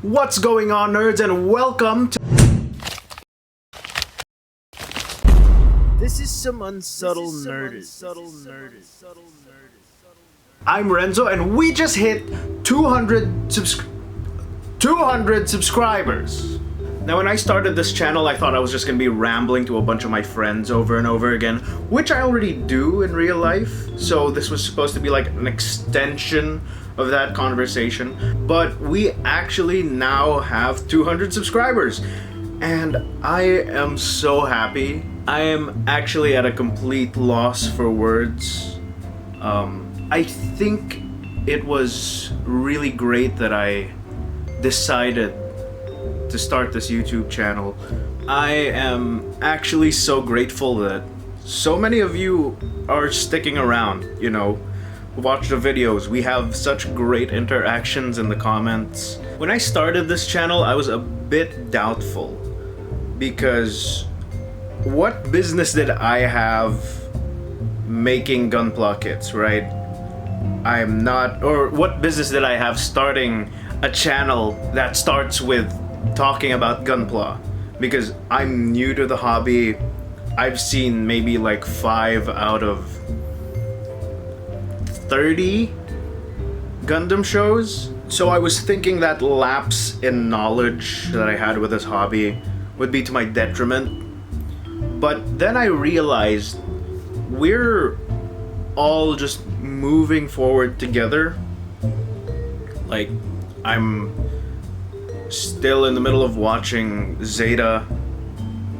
What's going on, nerds, and welcome to... This is some unsubtle nerd. I'm Renzo, and we just hit 200 subscribers. Now, when I started this channel, I thought I was just gonna be rambling to a bunch of my friends over and over again, which I already do in real life. So this was supposed to be like an extension of that conversation. But we actually now have 200 subscribers. And I am so happy. I am actually at a complete loss for words. I think it was really great that I decided to start this YouTube channel. I am actually so grateful that so many of you are sticking around, you know, watch the videos. We have such great interactions in the comments. When I started this channel, I was a bit doubtful because what business did I have making Gunpla kits, right? I'm not, or what business did I have starting a channel that starts with talking about Gunpla? Because I'm new to the hobby. I've seen maybe like 5 out of 30 Gundam shows. So I was thinking that lapse in knowledge that I had with this hobby would be to my detriment. But then I realized we're all just moving forward together. Like, I'm still in the middle of watching Zeta,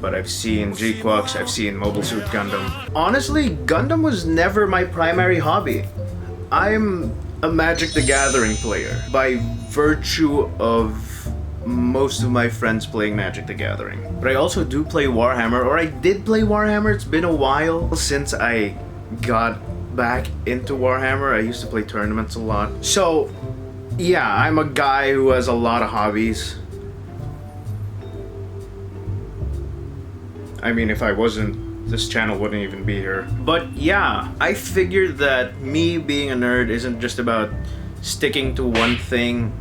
but I've seen Zgok, I've seen Mobile Suit Gundam. Honestly, Gundam was never my primary hobby. I'm a Magic the Gathering player by virtue of most of my friends playing Magic the Gathering. But I also do play Warhammer, or I did play Warhammer. It's been a while since I got back into Warhammer. I used to play tournaments a lot. So yeah, I'm a guy who has a lot of hobbies. I mean, if I wasn't, this channel wouldn't even be here. But yeah, I figured that me being a nerd isn't just about sticking to one thing,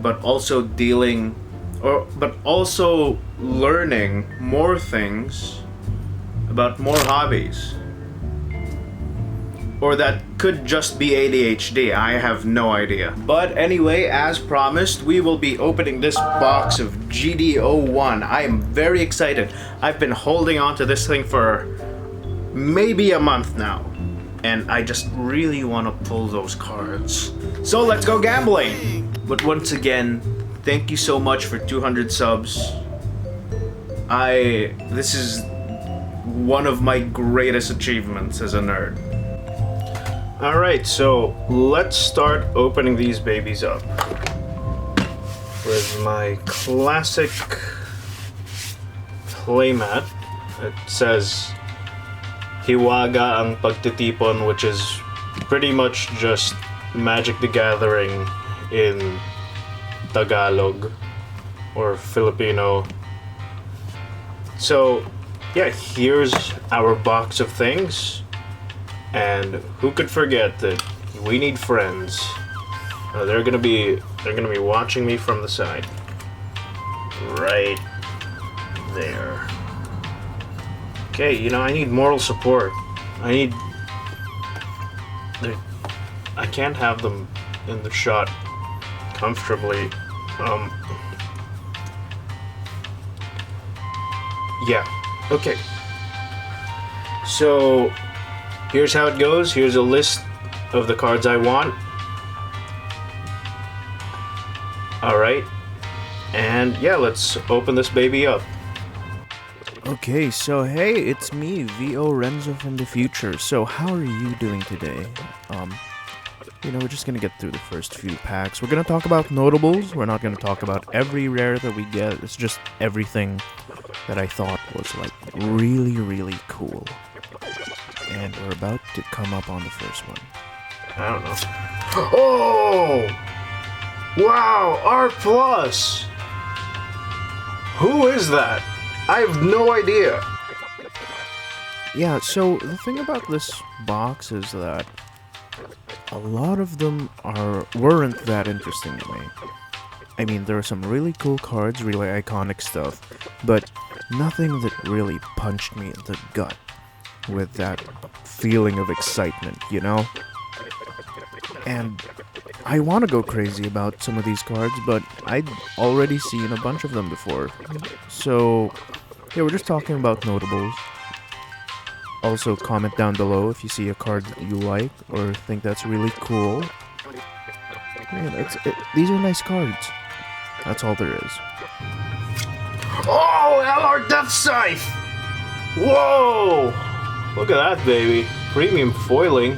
but also but also learning more things about more hobbies. Or that could just be ADHD, I have no idea. But anyway, as promised, we will be opening this box of GD01. I am very excited. I've been holding on to this thing for maybe a month now. And I just really want to pull those cards. So let's go gambling! But once again, thank you so much for 200 subs. This is one of my greatest achievements as a nerd. Alright, so let's start opening these babies up with my classic playmat. It says Hiwaga ang pagtitipon, which is pretty much just Magic the Gathering in Tagalog or Filipino. So yeah, here's our box of things. And who could forget that we need friends? They're gonna be watching me from the side, right there. Okay, you know, I need moral support. I can't have them in the shot comfortably. Yeah. Okay. So here's how it goes. Here's a list of the cards I want. Alright. And yeah, let's open this baby up. Okay, so hey, it's me, VO Renzo from the future. So how are you doing today? You know, we're just gonna get through the first few packs. We're gonna talk about notables. We're not gonna talk about every rare that we get. It's just everything that I thought was like really, really cool. And we're about to come up on the first one. I don't know. Oh! Wow, R+! Who is that? I have no idea. Yeah, so the thing about this box is that a lot of them weren't that interesting to me. I mean, there are some really cool cards, really iconic stuff, but nothing that really punched me in the gut with that feeling of excitement, you know? And I want to go crazy about some of these cards, but I'd already seen a bunch of them before. So, yeah, we're just talking about notables. Also, comment down below if you see a card that you like or think that's really cool. Yeah, these are nice cards. That's all there is. Oh, LR Death Scythe! Whoa! Look at that, baby. Premium foiling.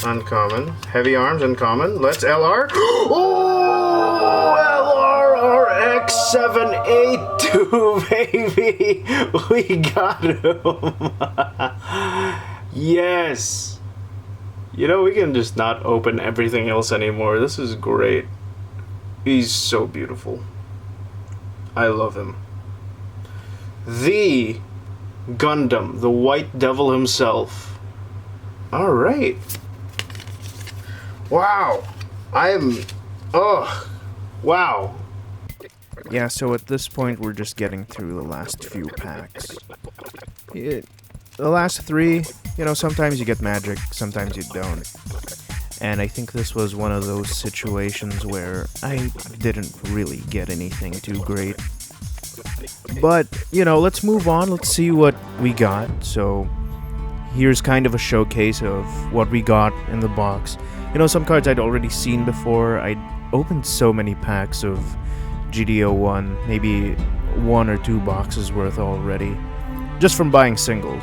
Uncommon. Heavy arms, uncommon. Let's LR. Oh! LR RX782, baby! We got him! Yes! You know, we can just not open everything else anymore. This is great. He's so beautiful. I love him. The Gundam, the White Devil himself. Alright. Wow. Wow. Yeah, so at this point, we're just getting through the last few packs. The last three, you know, sometimes you get magic, sometimes you don't. And I think this was one of those situations where I didn't really get anything too great. But, you know, let's move on, let's see what we got. So, here's kind of a showcase of what we got in the box. You know, some cards I'd already seen before. I'd opened so many packs of GD01, maybe 1 or 2 boxes worth already, just from buying singles.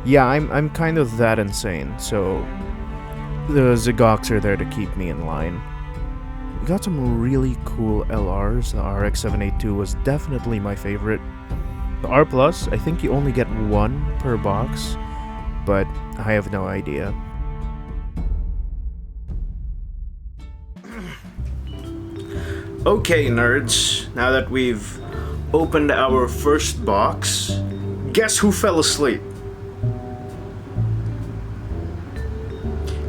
Yeah, I'm kind of that insane, so the Zgoks are there to keep me in line. We got some really cool LRs. The RX782 was definitely my favorite. The R+, I think you only get 1 per box, but I have no idea. Okay, nerds, now that we've opened our first box, guess who fell asleep?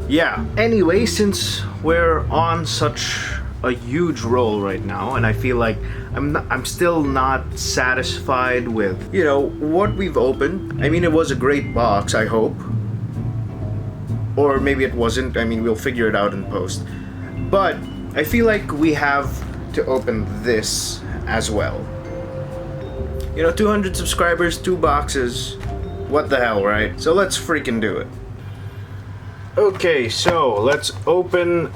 Yeah, anyway, since we're on such a huge roll right now, and I feel like I'm still not satisfied with, you know, what we've opened. I mean, it was a great box, I hope. Or maybe it wasn't, I mean, we'll figure it out in post. But I feel like we have to open this as well. You know, 200 subscribers, 2 boxes. What the hell, right? So let's freaking do it. Okay, so let's open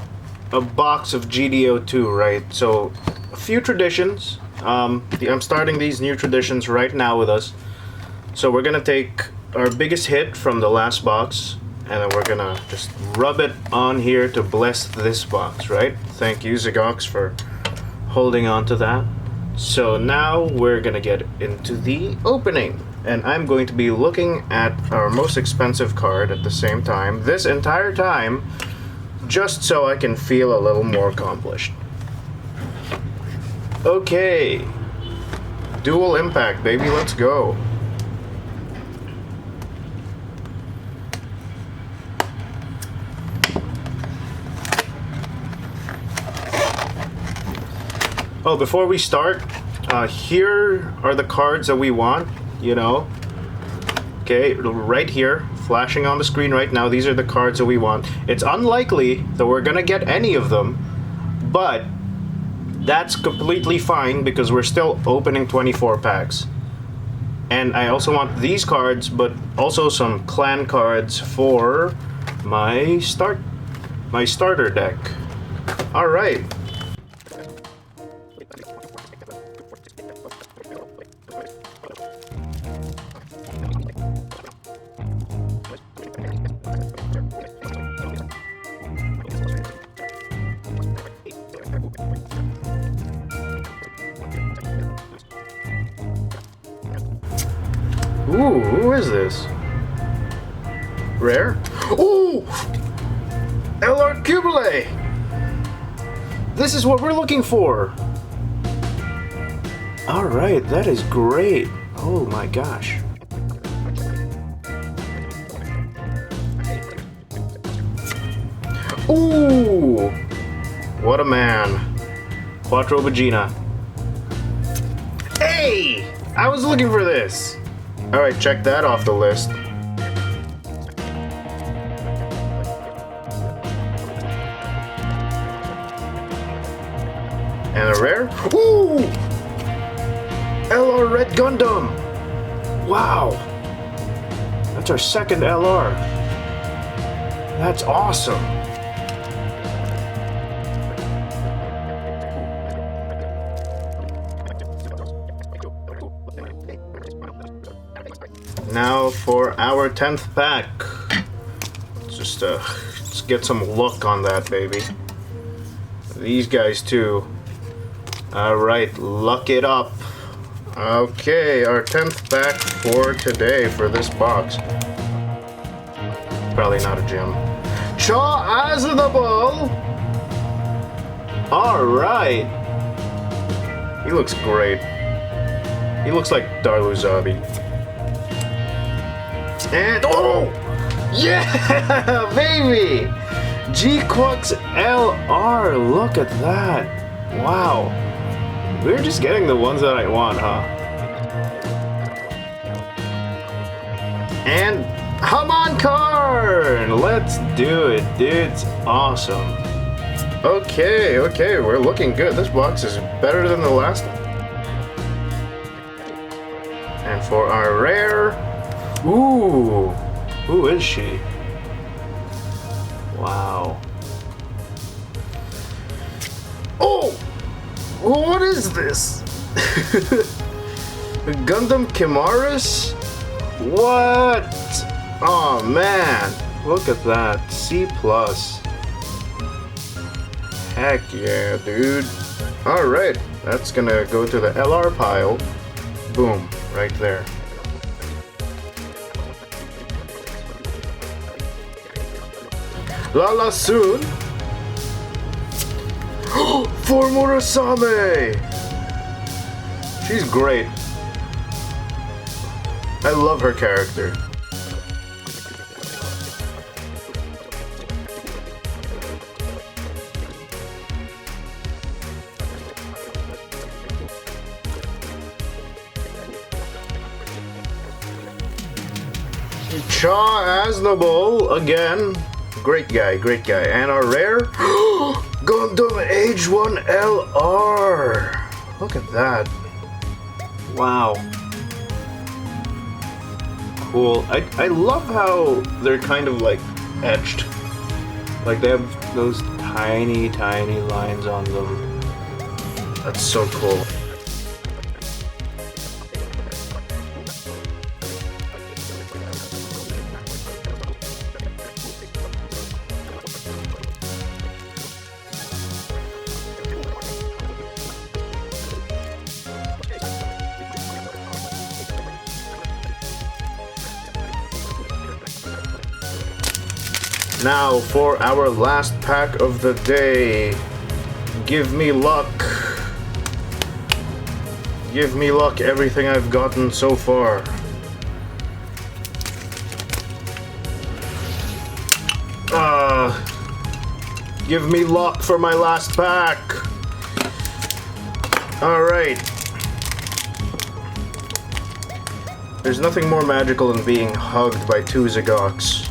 a box of GD02, right? So, a few traditions. I'm starting these new traditions right now with us. So we're gonna take our biggest hit from the last box, and then we're gonna just rub it on here to bless this box, right? Thank you, Zgoks, for holding on to that. So now we're gonna get into the opening, and I'm going to be looking at our most expensive card at the same time, this entire time, just so I can feel a little more accomplished. Okay, Dual Impact, baby, let's go. Oh, before we start, here are the cards that we want, you know. Okay, right here, flashing on the screen right now, these are the cards that we want. It's unlikely that we're gonna get any of them, but that's completely fine because we're still opening 24 packs. And I also want these cards, but also some clan cards for my starter deck. All right. Ooh, who is this? Rare? Ooh! LR Cubile! This is what we're looking for! Alright, that is great. Oh my gosh. Ooh! What a man. Quattro Vagina. Hey! I was looking for this! Alright, check that off the list. And a rare? Ooh! LR Red Gundam! Wow! That's our second LR. That's awesome! Now for our 10th pack. Let's get some luck on that, baby. These guys too. Alright, luck it up. Okay, our 10th pack for today for this box. Probably not a gem. Char Aznable! Alright. He looks great. He looks like Darluzabi. And oh! Yeah! Baby! Zgok LR! Look at that! Wow. We're just getting the ones that I want, huh? And Haman Karn! Let's do it, dude. It's awesome. Okay, we're looking good. This box is better than the last one. And for our rare... Ooh! Who is she? Wow. Oh! What is this? Gundam Chimaris? What? Oh man, look at that. C+. Heck yeah, dude. Alright, that's gonna go to the LR pile. Boom, right there. Lala soon. For Murasame! She's great. I love her character. Char Aznable again. Great guy. And our rare Gundam H1 LR. Look at that. Wow. Cool. I love how they're kind of like etched. Like they have those tiny lines on them. That's so cool. Now for our last pack of the day. Give me luck. Give me luck, everything I've gotten so far. Give me luck for my last pack. Alright. There's nothing more magical than being hugged by two Zgoks.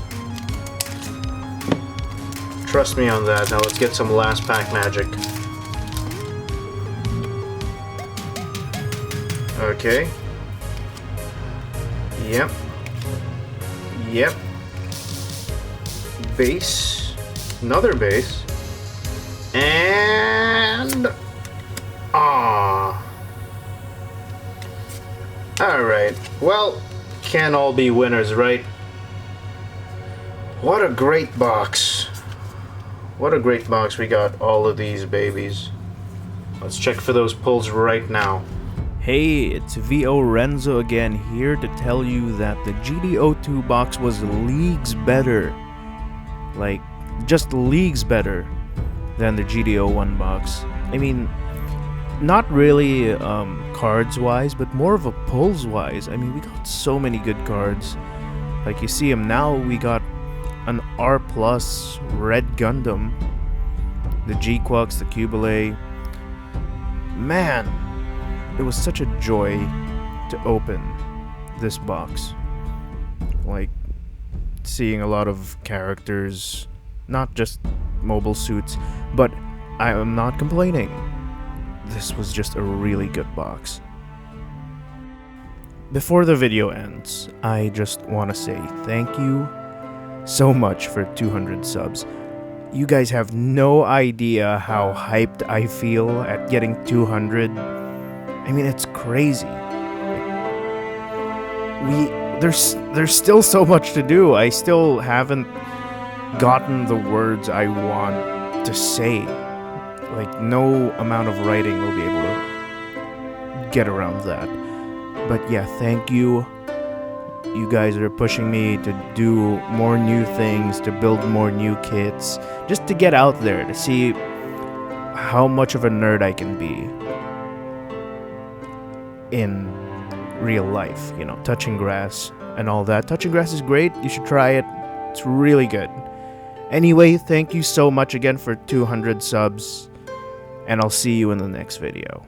Trust me on that. Now let's get some last pack magic. Okay. Yep. Base. Another base. And... Alright. Well, can't all be winners, right? What a great box. What a great box. We got all of these babies. Let's check for those pulls right now. Hey, it's VO Renzo again, here to tell you that the GD02 box was leagues better. Like, just leagues better than the GD01 box. I mean, not really cards-wise, but more of a pulls-wise. I mean, we got so many good cards. Like, you see them now, we got an R+ Red Gundam, the G-Quux, the Cubile. Man, it was such a joy to open this box. Like, seeing a lot of characters, not just mobile suits, but I am not complaining. This was just a really good box. Before the video ends, I just want to say thank you so much for 200 subs. You guys have no idea how hyped I feel at getting 200. I mean, it's crazy. There's still so much to do. I still haven't gotten the words I want to say. Like, no amount of writing will be able to get around that. But yeah, thank you. You guys are pushing me to do more new things, to build more new kits, just to get out there, to see how much of a nerd I can be in real life. You know, touching grass and all that. Touching grass is great. You should try it. It's really good. Anyway, thank you so much again for 200 subs, and I'll see you in the next video.